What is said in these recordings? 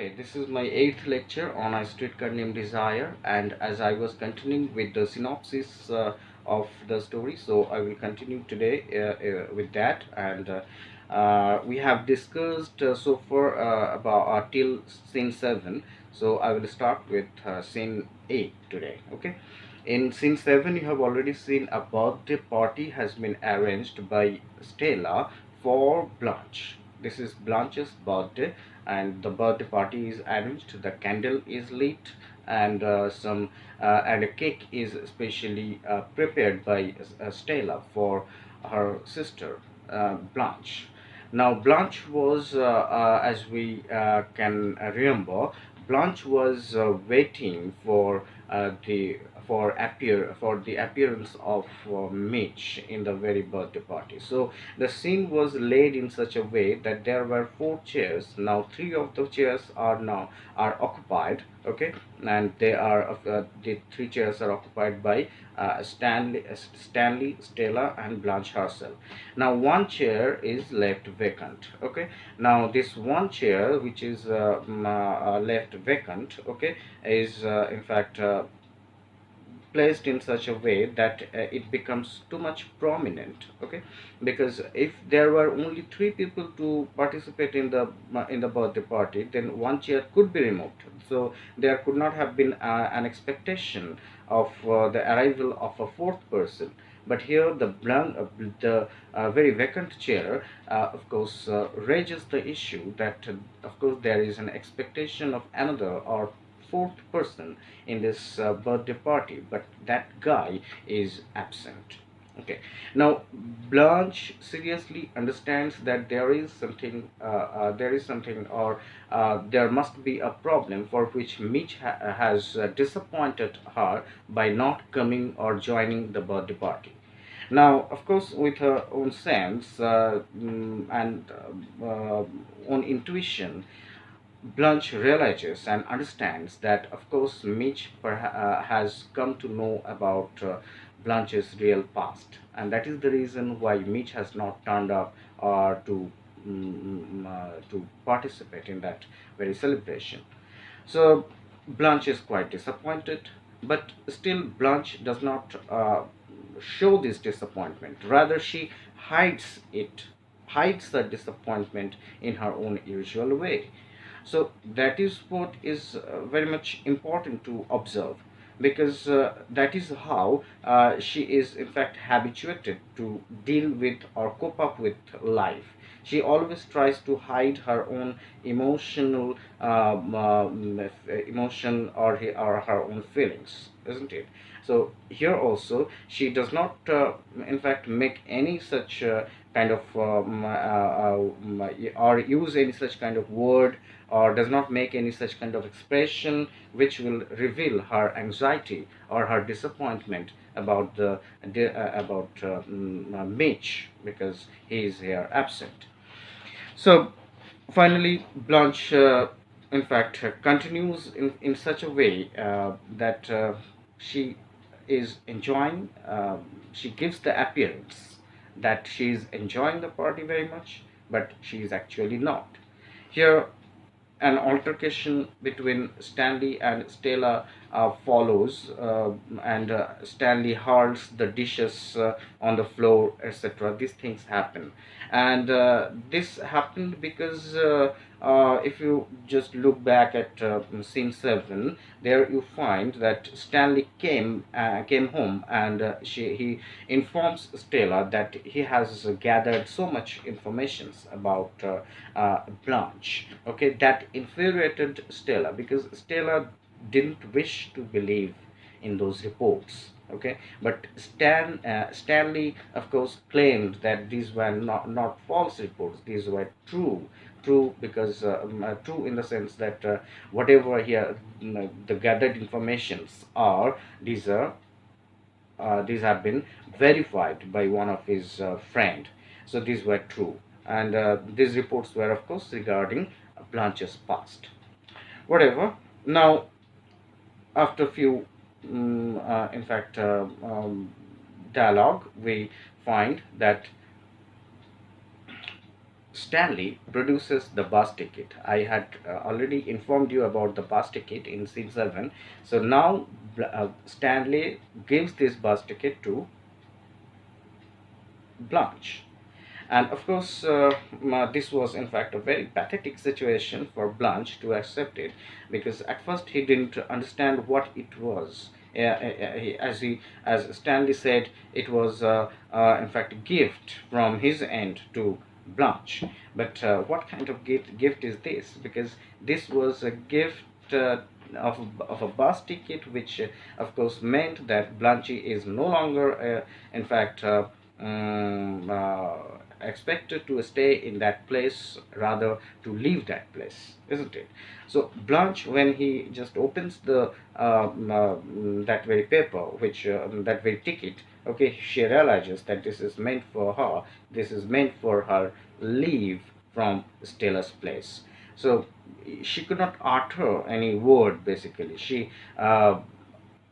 Okay, this is my eighth lecture on a streetcar named Desire, and as I was continuing with the synopsis of the story, so I will continue today with that. And we have discussed so far about till scene 7, so I will start with scene 8 today. Okay, in scene 7, you have already seen a birthday party has been arranged by Stella for Blanche. This is Blanche's birthday, and the birthday party is arranged. The candle is lit, and and a cake is specially prepared by Stella for her sister Blanche. Now, Blanche was, as we can remember, Blanche was waiting the for the appearance of Mitch in the very birthday party. So the scene was laid in such a way that there were four chairs. Now three of the chairs are occupied. Okay, and the three chairs are occupied by Stanley, Stella, and Blanche herself. Now one chair is left vacant. Okay, now this one chair which is left vacant, okay, is in fact placed in such a way that it becomes too much prominent. Okay, because if there were only three people to participate in the birthday party, then one chair could be removed, so there could not have been an expectation of the arrival of a fourth person. But here the very vacant chair of course raises the issue that of course there is an expectation of another or fourth person in this birthday party, but that guy is absent. Okay, now Blanche seriously understands that there is something, or there must be a problem for which Mitch has disappointed her by not coming or joining the birthday party. Now, of course, with her own sense and own intuition, Blanche realizes and understands that, of course, Mitch has come to know about Blanche's real past, and that is the reason why Mitch has not turned up to participate in that very celebration. So Blanche is quite disappointed, but still Blanche does not show this disappointment. Rather, she hides it, hides the disappointment in her own usual way. So that is what is very much important to observe, because that is how she is in fact habituated to deal with or cope up with life. She always tries to hide her own emotion, or her own feelings, isn't it? So here also she does not in fact make any such kind of or use any such kind of word, or does not make any such kind of expression which will reveal her anxiety or her disappointment about Mitch, because he is here absent. So finally, Blanche, in fact, continues in such a way that she is enjoying, she gives the appearance that she is enjoying the party very much, but she is actually not. Here, an altercation between Stanley and Stella follows, and Stanley hurls the dishes on the floor, etc. These things happen, and this happened because if you just look back at scene 7, there you find that Stanley came home, and he informs Stella that he has gathered so much information about Blanche. Okay, that infuriated Stella, because Stella didn't wish to believe in those reports. Okay, but Stanley of course claimed that these were not false reports, these were true, because true in the sense that whatever here the gathered informations are, these have been verified by one of his friend. So these were true, and these reports were of course regarding Blanche's past. Whatever. Now, after few in fact dialogue, we find that Stanley produces the bus ticket. I had already informed you about the bus ticket in scene 7. So now Stanley gives this bus ticket to Blanche. And of course, this was in fact a very pathetic situation for Blanche to accept it, because at first he didn't understand what it was. As Stanley said, it was in fact a gift from his end to Blanche. But what kind of gift is this? Because this was a gift of a bus ticket, which of course meant that Blanche is no longer in fact expected to stay in that place, rather to leave that place, isn't it? So Blanche, when he just opens the that very paper, which that very ticket, okay, she realizes that this is meant for her. This is meant for her leave from Stella's place. So she could not utter any word. Basically, she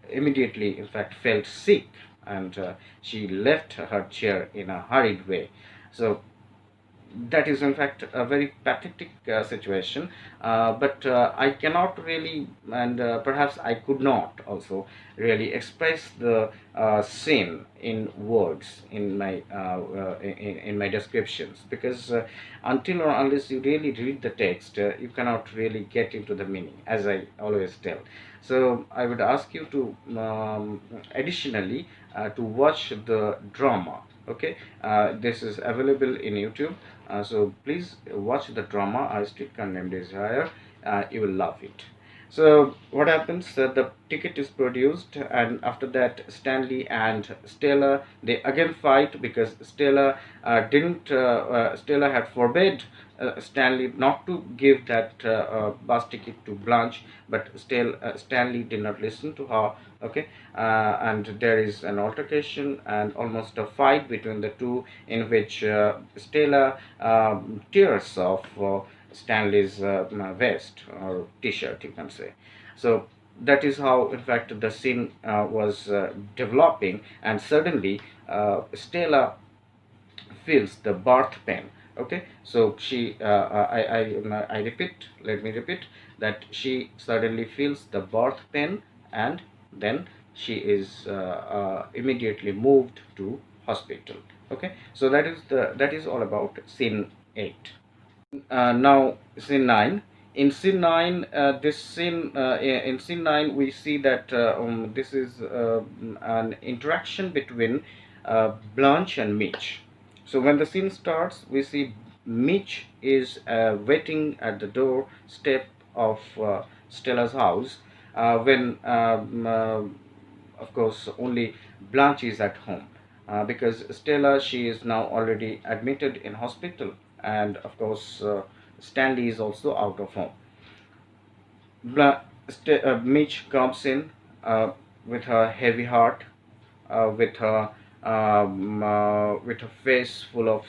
immediately, in fact, felt sick, and she left her chair in a hurried way. So that is in fact a very pathetic situation, but I cannot really, and perhaps I could not also really express the scene in words in my descriptions, because until or unless you really read the text, you cannot really get into the meaning, as I always tell. So I would ask you to additionally to watch the drama. Okay, this is available in YouTube, so please watch the drama I Still Condemned Desire. You will love it. So what happens? The ticket is produced, and after that, Stanley and Stella, they again fight, because Stella didn't. Stella had forbade Stanley not to give that bus ticket to Blanche, but still Stanley did not listen to her. Okay, and there is an altercation and almost a fight between the two, in which Stella tears off Stanley's vest or t-shirt, you can say. So that is how in fact the scene was developing, and suddenly Stella feels the birth pain. Okay, so she I repeat, let me repeat, that she suddenly feels the birth pain, and then she is immediately moved to hospital. Okay, so that is all about scene 8. Now scene 9. In scene 9, in scene 9 we see that this is an interaction between Blanche and Mitch. So when the scene starts, we see Mitch is waiting at the doorstep of Stella's house, when of course only Blanche is at home, because Stella, she is now already admitted in hospital, and of course Stanley is also out of home. Mitch comes in with her heavy heart, with her face full of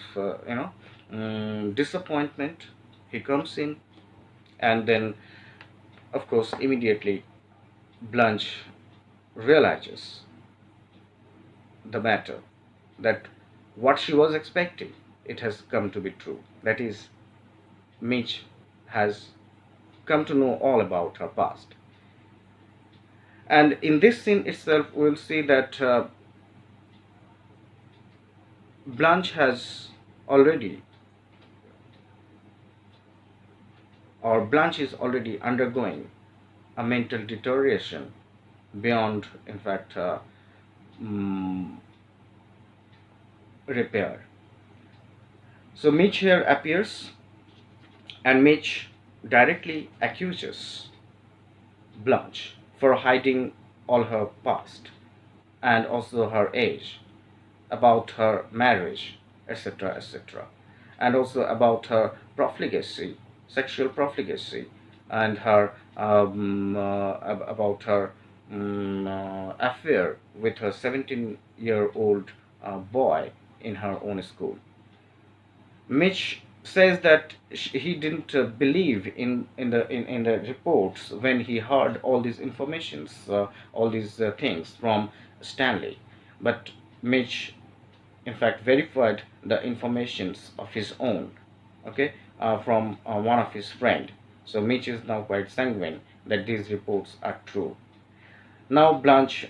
disappointment. He comes in, and then of course immediately Blanche realizes the matter, that what she was expecting, it has come to be true. That is, Mitch has come to know all about her past. And in this scene itself, we'll see that Blanche has already, or Blanche is already undergoing a mental deterioration beyond, in fact, repair. So Mitch here appears, and Mitch directly accuses Blanche for hiding all her past and also her age, about her marriage, etc., etc., and also about her profligacy, sexual profligacy, and her about her affair with her 17-year-old boy in her own school. Mitch says that he didn't believe in the reports when he heard all these informations, all these things from Stanley, but Mitch in fact verified the informations of his own. okay, from one of his friend. So Mitch is now quite sanguine that these reports are true. Now Blanche,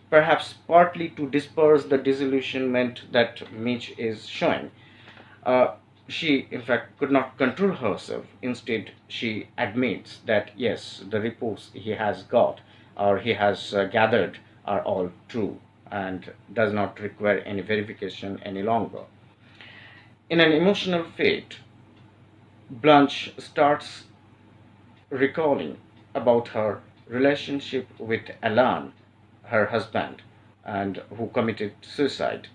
perhaps partly to disperse the disillusionment that Mitch is showing, uh, she in fact could not control herself. Instead, she admits that yes, the reports he has got or he has gathered are all true and does not require any verification any longer. In an emotional fit, Blanche starts recalling about her relationship with Alan, her husband, and who committed suicide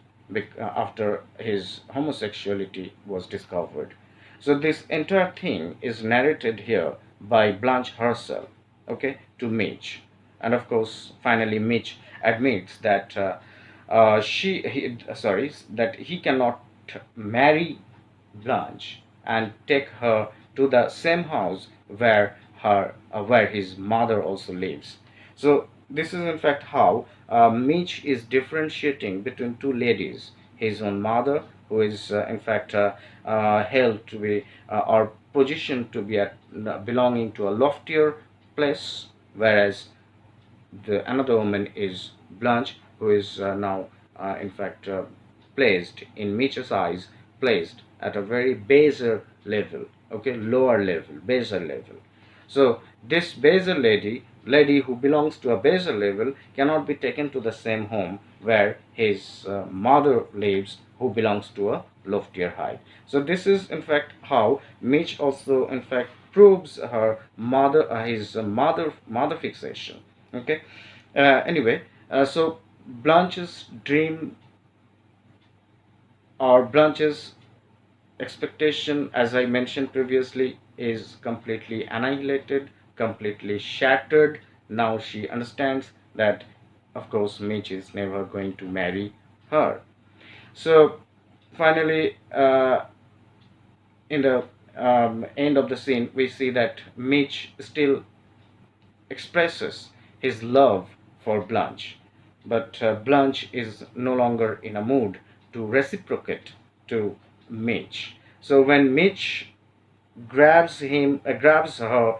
after his homosexuality was discovered. So this entire thing is narrated here by Blanche herself, okay, to Mitch, and of course, finally Mitch admits that that he cannot marry Blanche and take her to the same house where his mother also lives. So this is in fact how Mitch is differentiating between two ladies: his own mother, who is in fact held to be or positioned to be belonging to a loftier place, whereas the another woman is Blanche, who is now in fact placed in Mitch's eyes, placed at a very baser level, okay, lower level, baser level. So this baser lady who belongs to a baser level cannot be taken to the same home where his mother lives, who belongs to a loftier height. So this is in fact how Mitch also in fact proves her mother his mother fixation, okay. Anyway, so Blanche's dream or Blanche's expectation, as I mentioned previously, is completely annihilated, completely shattered. Now she understands that, of course, Mitch is never going to marry her. So finally, in the end of the scene, we see that Mitch still expresses his love for Blanche, but Blanche is no longer in a mood to reciprocate to Mitch. So when Mitch grabs her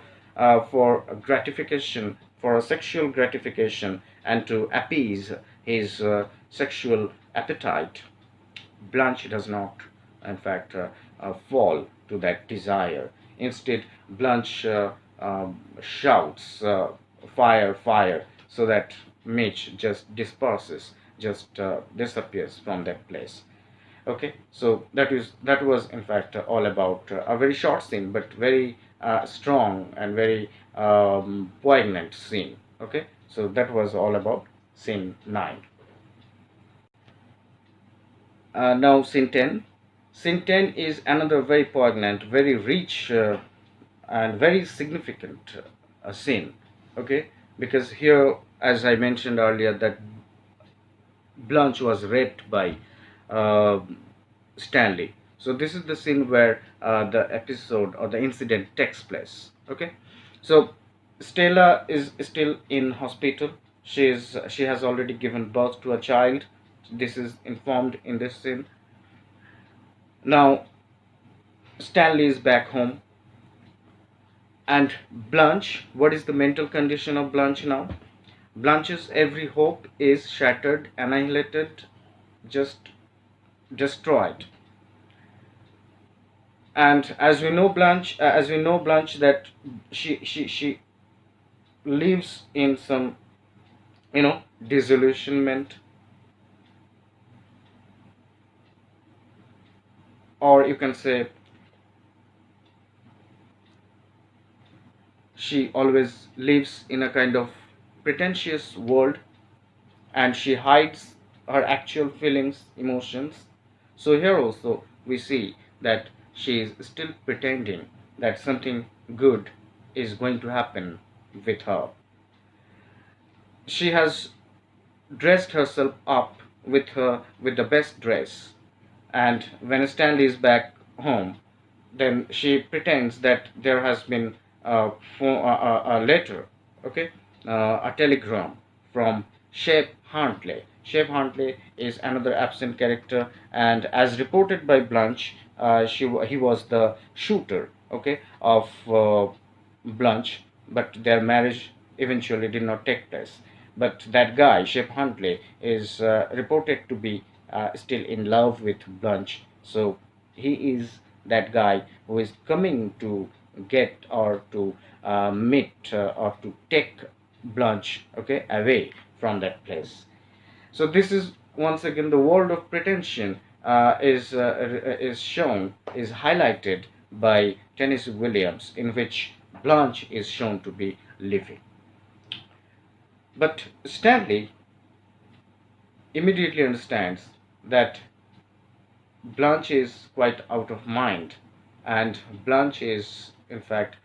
for gratification, for a sexual gratification, and to appease his sexual appetite, Blanche does not, in fact, fall to that desire. Instead, Blanche shouts, "Fire, fire!" so that Mitch just disperses, just disappears from that place. Okay, so that was in fact all about a very short scene, but very strong and very poignant scene. Okay, so that was all about scene 9. Now scene 10. Scene 10 is another very poignant, very rich and very significant scene, okay, because here, as I mentioned earlier, that Blanche was raped by uh, Stanley. So this is the scene where the episode or the incident takes place. Okay, so Stella is still in hospital. She has already given birth to a child. This is informed in this scene. Now Stanley is back home, and Blanche. What is the mental condition of Blanche now? Blanche's every hope is shattered, annihilated, just destroyed. And as we know Blanche, that she lives in some, disillusionment, or you can say she always lives in a kind of pretentious world, and she hides her actual feelings, emotions. So here also we see that she is still pretending that something good is going to happen with her. She has dressed herself up with the best dress, and when Stanley is back home, then she pretends that there has been a letter, okay, a telegram from Shep Huntley. Shep Huntley is another absent character, and as reported by Blanche, he was the shooter, okay, of Blanche, but their marriage eventually did not take place. But that guy, Shep Huntley, is reported to be still in love with Blanche. So he is that guy who is coming to get or to meet or to take Blanche, okay, away from that place. So this is once again the world of pretension is shown, is highlighted by Tennessee Williams, in which Blanche is shown to be living. But Stanley immediately understands that Blanche is quite out of mind, and Blanche is in fact,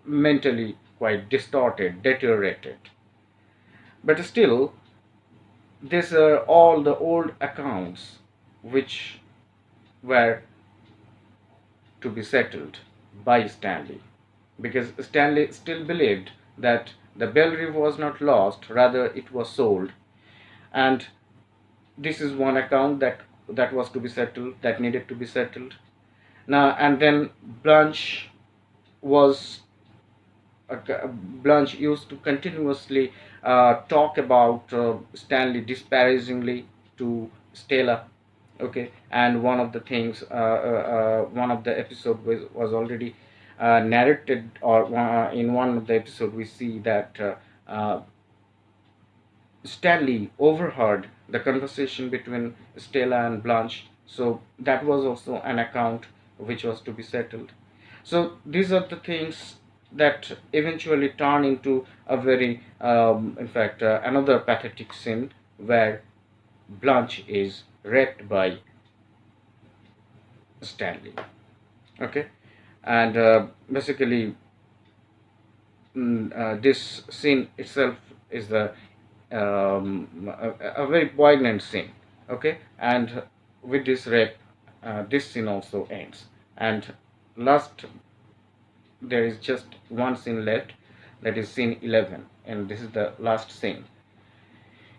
mentally quite distorted, deteriorated. But still, these are all the old accounts which were to be settled by Stanley, because Stanley still believed that the Belle Reve was not lost, rather it was sold. And this is one account that was to be settled, that needed to be settled. Now and then was Blanche used to continuously talk about Stanley disparagingly to Stella. Okay, and one of the episode was already narrated, or in one of the episode we see that Stanley overheard the conversation between Stella and Blanche. So that was also an account which was to be settled. So these are the things that eventually turn into a very, another pathetic scene where Blanche is raped by Stanley. Okay, and basically, this scene itself is a very poignant scene. Okay, and with this rape, this scene also ends. And last, there is just one scene left, that is scene 11, and this is the last scene.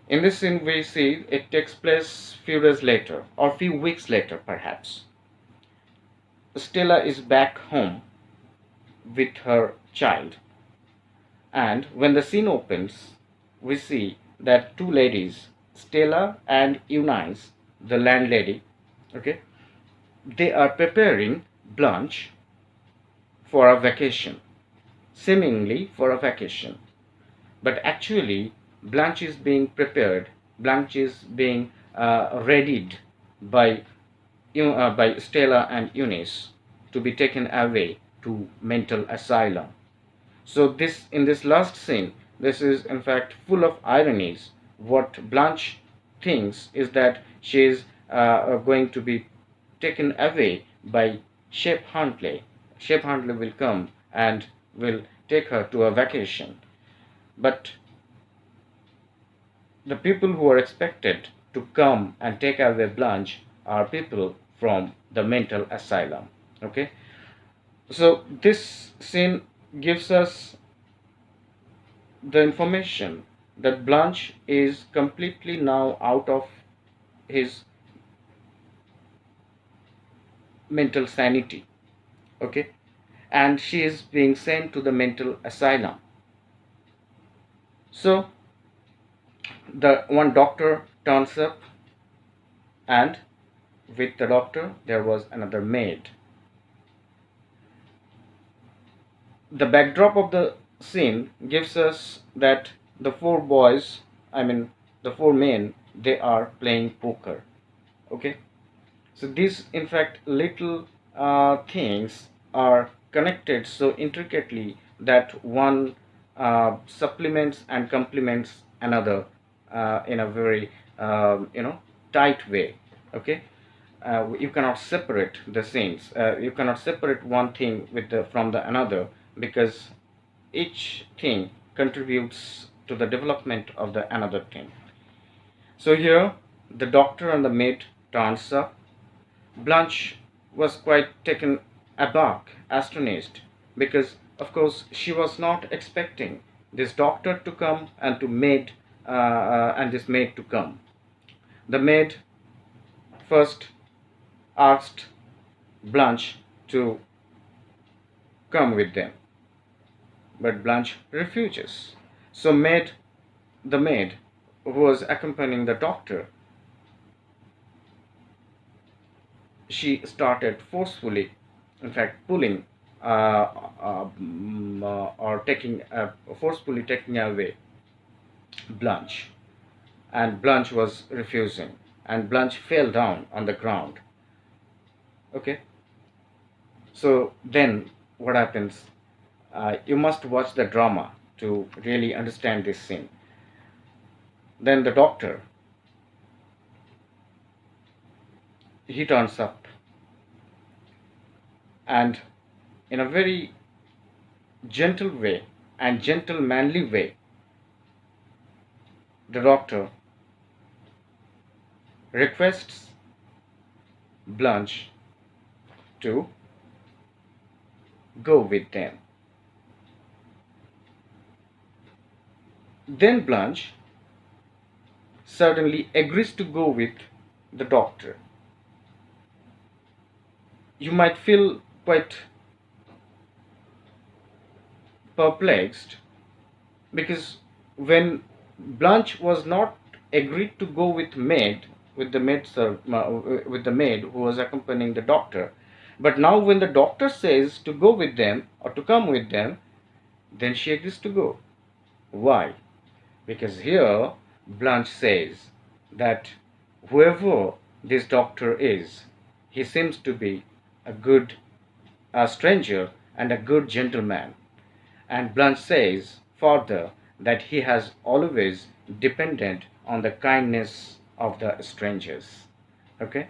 In this scene, we see it takes place few days later, or few weeks later, perhaps. Stella is back home with her child, and when the scene opens, we see that two ladies, Stella and Eunice, the landlady, okay, they are preparing Blanche for a vacation, seemingly for a vacation, but actually Blanche is being prepared, Blanche is being readied by by Stella and Eunice to be taken away to mental asylum. So this, in this last scene, this is in fact full of ironies. What Blanche thinks is that she is going to be taken away by Shep Huntley. Shep Huntley will come and will take her to a vacation. But the people who are expected to come and take away Blanche are people from the mental asylum. Okay, so this scene gives us the information that Blanche is completely now out of his mental sanity. Okay, and she is being sent to the mental asylum. So the one doctor turns up, and with the doctor there was another maid. The backdrop of the scene gives us that the four boys, the four men, they are playing poker. Okay, so these in fact little things are connected so intricately that one supplements and complements another in a very tight way. Okay, you cannot separate the scenes, you cannot separate one thing from the another, because each thing contributes to the development of the another thing. So here the doctor and the maid turns up. Blanche was quite taken aback, astonished, because of course she was not expecting this doctor to come and this maid to come. The maid first asked Blanche to come with them, but Blanche refuses. So the maid who was accompanying the doctor, she started forcefully, in fact, pulling or taking forcefully taking away Blanche, and Blanche was refusing, and Blanche fell down on the ground. Okay, so then what happens? You must watch the drama to really understand this scene. Then the doctor, he turns up, and in a very gentle way and gentle manly way, the doctor requests Blanche to go with them. Then Blanche suddenly agrees to go with the doctor. You might feel quite perplexed, because when Blanche was not agreed to go with the maid who was accompanying the doctor, but now when the doctor says to go with them or to come with them, then she agrees to go. Why? Because here Blanche says that whoever this doctor is, he seems to be a good stranger and a good gentleman. And Blanche says further that he has always depended on the kindness of the strangers. Okay?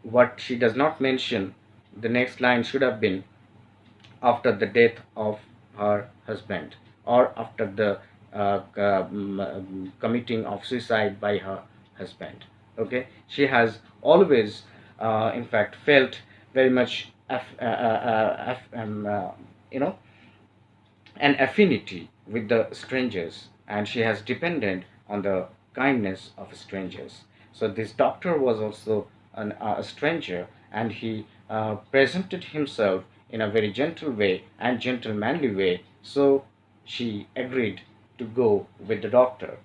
What she does not mention, the next line should have been after the death of her husband, or after the committing of suicide by her husband. Okay? She has always, in fact, felt very much you know, an affinity with the strangers, and she has depended on the kindness of strangers. So this doctor was also a stranger, and he presented himself in a very gentle way and gentlemanly way. So she agreed to go with the doctor.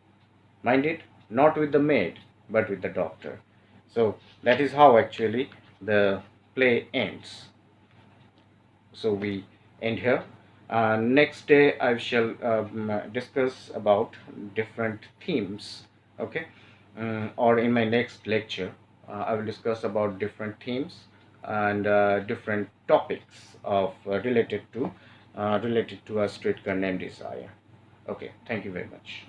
Mind it, not with the maid, but with the doctor. So that is how actually the play ends. So we end here. Next day I shall discuss about different themes. Okay, or in my next lecture I will discuss about different themes and different topics of related to a streetcar named Desire. Okay, thank you very much.